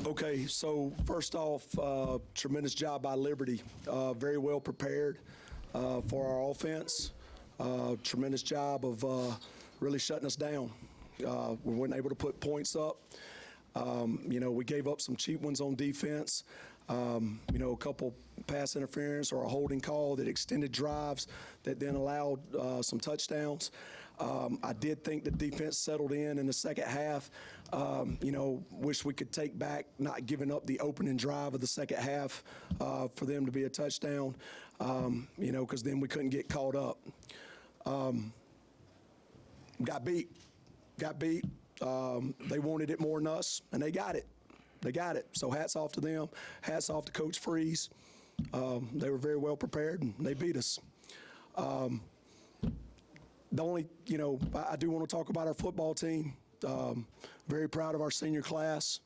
Okay, so first off, tremendous job by Liberty. Very well prepared for our offense. Tremendous job of really shutting us down. We weren't able to put points up. We gave up some cheap ones on defense. A couple pass interference or a holding call that extended drives that then allowed some touchdowns. I did think the defense settled in the second half. Wish we could take back not giving up the opening drive of the second half for them to be a touchdown, because then we couldn't get caught up. Got beat. They wanted it more than us, and they got it. So hats off to them. Hats off to Coach Freeze. They were very well prepared, and they beat us. I do want to talk about our football team. Very proud of our senior class.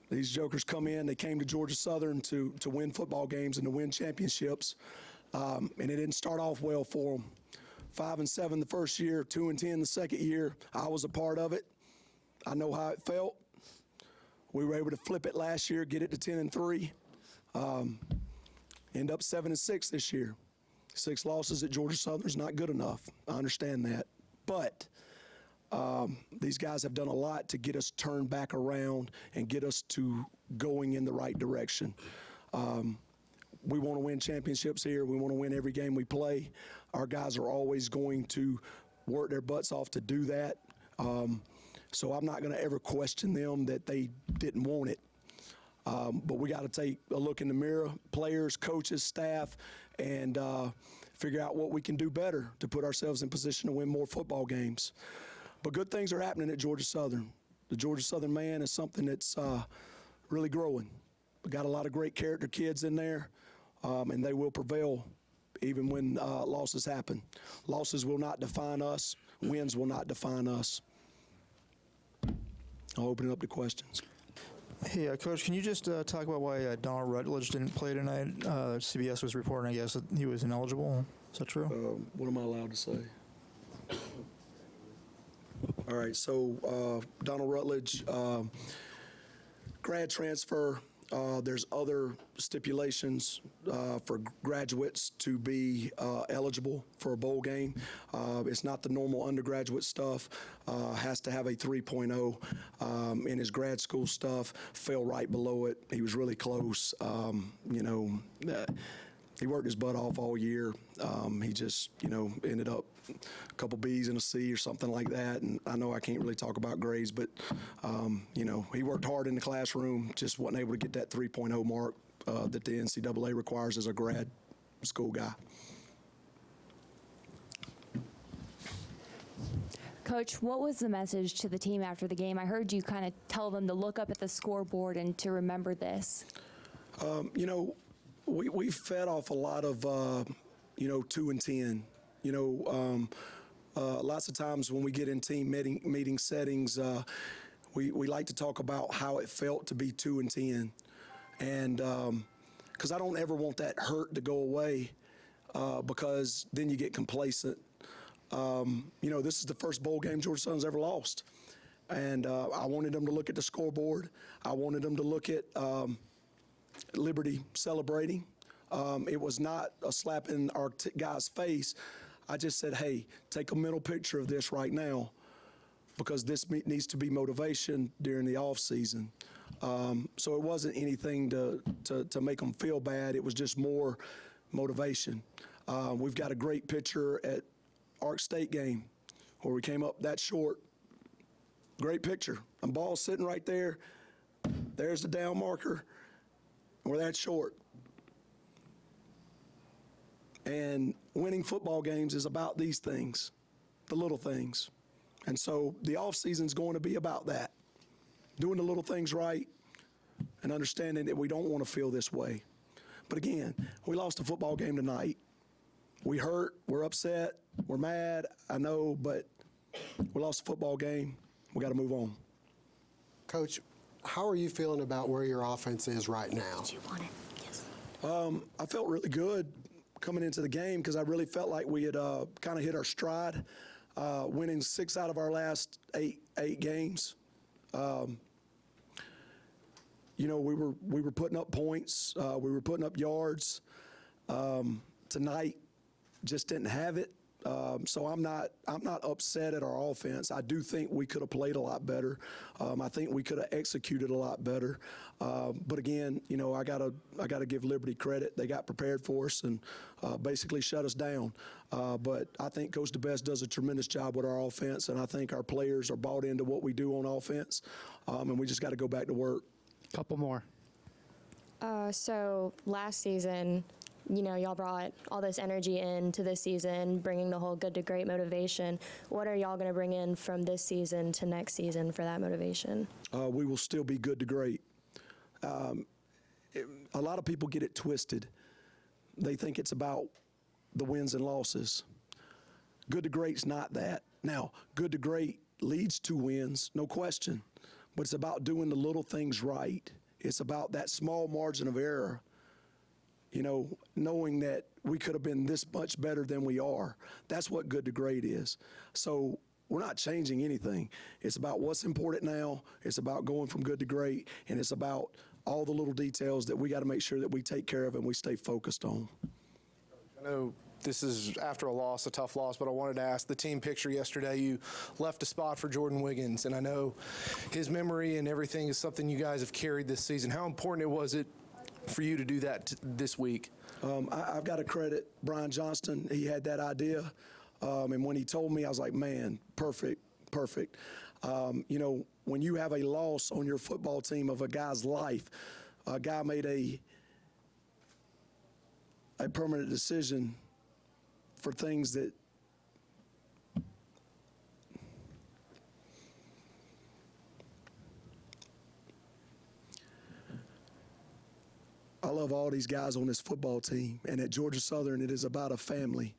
These jokers come in. They came to Georgia Southern to win football games and to win championships, and it didn't start off well for them. 5-7 the first year, 2-10 the second year. I was a part of it. I know how it felt. We were able to flip it last year, get it to 10-3. End up 7-6 this year. 6 losses at Georgia Southern is not good enough. I understand that. But these guys have done a lot to get us turned back around and get us to going in the right direction. We want to win championships here. We want to win every game we play. Our guys are always going to work their butts off to do that. So I'm not going to ever question them that they didn't want it. But we got to take a look in the mirror, players, coaches, staff, and figure out what we can do better to put ourselves in position to win more football games. But good things are happening at Georgia Southern. The Georgia Southern man is something that's really growing. We got a lot of great character kids in there, and they will prevail even when losses happen. Losses will not define us. Wins will not define us. I'll open it up to questions. Hey, Coach, can you just talk about why Don Rutledge didn't play tonight? CBS was reporting, I guess, that he was ineligible. Is that true? What am I allowed to say? All right, so Donald Rutledge, grad transfer. There's other stipulations for graduates to be eligible for a bowl game. It's not the normal undergraduate stuff. Has to have a 3.0. In his grad school stuff, fell right below it. He was really close. He worked his butt off all year. He just, ended up a couple B's and a C or something like that. And I know I can't really talk about grades, but, he worked hard in the classroom, just wasn't able to get that 3.0 mark that the NCAA requires as a grad school guy. Coach, what was the message to the team after the game? I heard you kind of tell them to look up at the scoreboard and to remember this. We fed off a lot of, 2-10. Lots of times when we get in team meeting settings, we like to talk about how it felt to be 2-10. And because I don't ever want that hurt to go away because then you get complacent. This is the first bowl game Georgia Southern's ever lost. And I wanted them to look at the scoreboard. I wanted them to look at Liberty celebrating. It was not a slap in our guy's face. I just said, hey, take a mental picture of this right now because this needs to be motivation during the off season. So it wasn't anything to make them feel bad. It was just more motivation. We've got a great picture at Ark State game where we came up that short. Great picture. And ball sitting right there. There's the down marker. We're that short. And winning football games is about these things, the little things. And so the offseason is going to be about that, doing the little things right and understanding that we don't want to feel this way. But again, we lost a football game tonight. We hurt, we're upset, we're mad, I know, but we lost a football game. We got to move on. Coach, how are you feeling about where your offense is right now? Did you want it? Yes. I felt really good coming into the game because I really felt like we had kind of hit our stride, winning 6 out of our last eight games. you know, we were putting up points, we were putting up yards. Tonight, just didn't have it. So I'm not upset at our offense. I do think we could have played a lot better. I think we could have executed a lot better. But again, you know, I gotta give Liberty credit. They got prepared for us and basically shut us down. But I think Coach DeBest does a tremendous job with our offense, and I think our players are bought into what we do on offense. And we just got to go back to work. Couple more. So last season, you know, y'all brought all this energy into this season, bringing the whole good to great motivation. What are y'all going to bring in from this season to next season for that motivation? We will still be good to great. A lot of people get it twisted. They think it's about the wins and losses. Good to great's not that. Now, good to great leads to wins, no question. But it's about doing the little things right. It's about that small margin of error. You know, knowing that we could have been this much better than we are. That's what good to great is. So we're not changing anything. It's about what's important now. It's about going from good to great. And it's about all the little details that we got to make sure that we take care of and we stay focused on. I know this is after a loss, a tough loss, but I wanted to ask the team picture yesterday. You left a spot for Jordan Wiggins, and I know his memory and everything is something you guys have carried this season. How important was it for you to do that this week? I've got to credit Brian Johnston. He had that idea, and when he told me, I was like, man, perfect. You know, when you have a loss on your football team of a guy's life, a guy made a permanent decision for things that I love all these guys on this football team, and at Georgia Southern, it is about a family.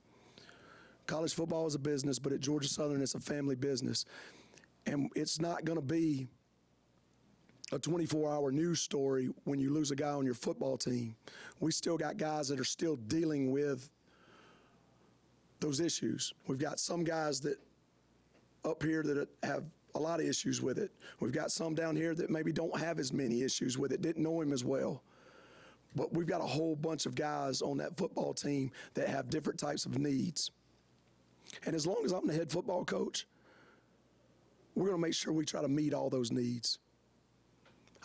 College football is a business, but at Georgia Southern, it's a family business. And it's not going to be a 24-hour news story when you lose a guy on your football team. We still got guys that are still dealing with those issues. We've got some guys that up here that have a lot of issues with it. We've got some down here that maybe don't have as many issues with it, didn't know him as well. But we've got a whole bunch of guys on that football team that have different types of needs. And as long as I'm the head football coach, we're going to make sure we try to meet all those needs.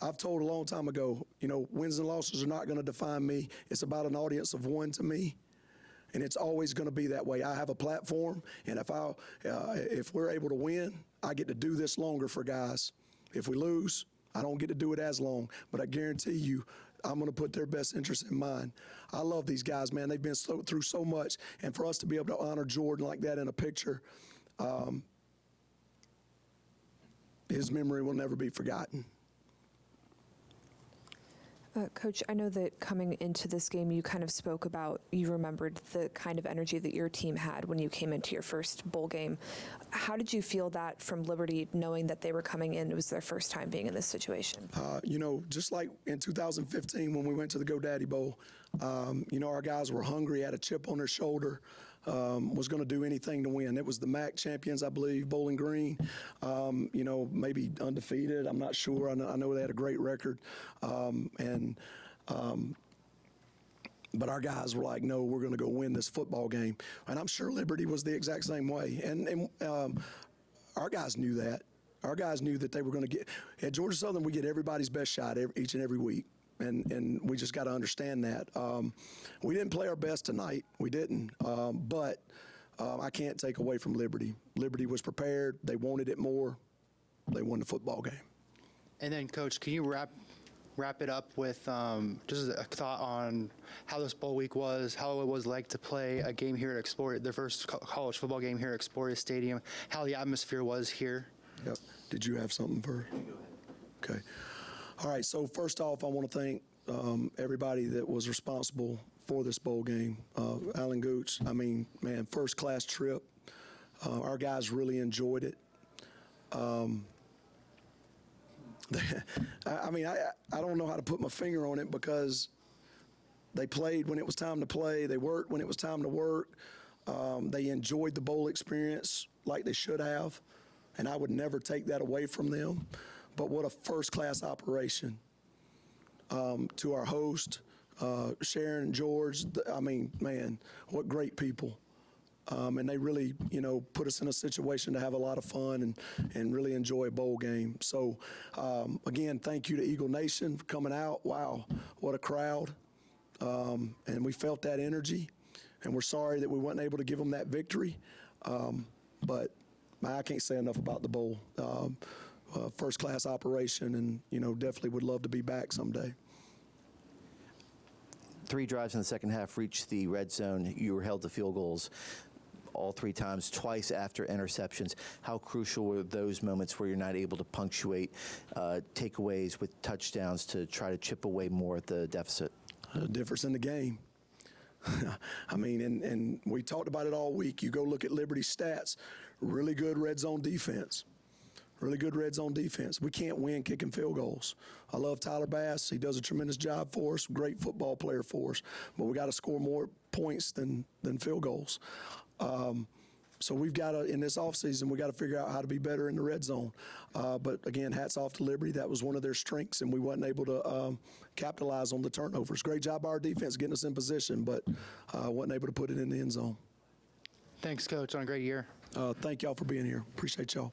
I've told a long time ago, you know, wins and losses are not going to define me. It's about an audience of one to me. And it's always going to be that way. I have a platform, and if we're able to win, I get to do this longer for guys. If we lose, I don't get to do it as long. But I guarantee you, I'm going to put their best interest in mind. I love these guys, man. They've been through so much. And for us to be able to honor Jordan like that in a picture, his memory will never be forgotten. Coach, I know that coming into this game, you kind of spoke about, you remembered the kind of energy that your team had when you came into your first bowl game. How did you feel that from Liberty, knowing that they were coming in, it was their first time being in this situation? You know, just like in 2015 when we went to the GoDaddy Bowl, you know, our guys were hungry, had a chip on their shoulder, was going to do anything to win. It was the MAC champions, I believe, Bowling Green, you know, maybe undefeated. I'm not sure. I know they had a great record. But our guys were like, no, we're going to go win this football game. And I'm sure Liberty was the exact same way. And our guys knew that. Our guys knew that they were going to get – at Georgia Southern, we get everybody's best shot each and every week. And we just got to understand that. We didn't play our best tonight. We didn't. But I can't take away from Liberty. Liberty was prepared. They wanted it more. They won the football game. And then, Coach, can you wrap it up with just a thought on how this bowl week was, how it was like to play a game here at Explorer, their first college football game here at Explorer Stadium, how the atmosphere was here? Yep. Did you have something for? Okay. All right, so first off, I want to thank everybody that was responsible for this bowl game. Alan Gooch, I mean, man, first-class trip. Our guys really enjoyed it. I mean, I don't know how to put my finger on it because they played when it was time to play. They worked when it was time to work. They enjoyed the bowl experience like they should have, and I would never take that away from them. But what a first-class operation. to our host, Sharon, George. I mean, man, what great people. And they really, put us in a situation to have a lot of fun and really enjoy a bowl game. So, again, thank you to Eagle Nation for coming out. Wow, what a crowd. And we felt that energy, and we're sorry that we weren't able to give them that victory. But I can't say enough about the bowl. First-class operation, and, definitely would love to be back someday. 3 drives in the second half reached the red zone. You were held to field goals all 3 times, twice after interceptions. How crucial were those moments where you're not able to punctuate takeaways with touchdowns to try to chip away more at the deficit? A difference in the game. I mean, and we talked about it all week. You go look at Liberty's stats, really good red zone defense. Really good red zone defense. We can't win kicking field goals. I love Tyler Bass. He does a tremendous job for us, great football player for us. But we got to score more points than field goals. So we've got to, in this offseason, we got to figure out how to be better in the red zone. But again, hats off to Liberty. That was one of their strengths, and we wasn't able to capitalize on the turnovers. Great job by our defense getting us in position, but wasn't able to put it in the end zone. Thanks, Coach, on a great year. Thank y'all for being here. Appreciate y'all.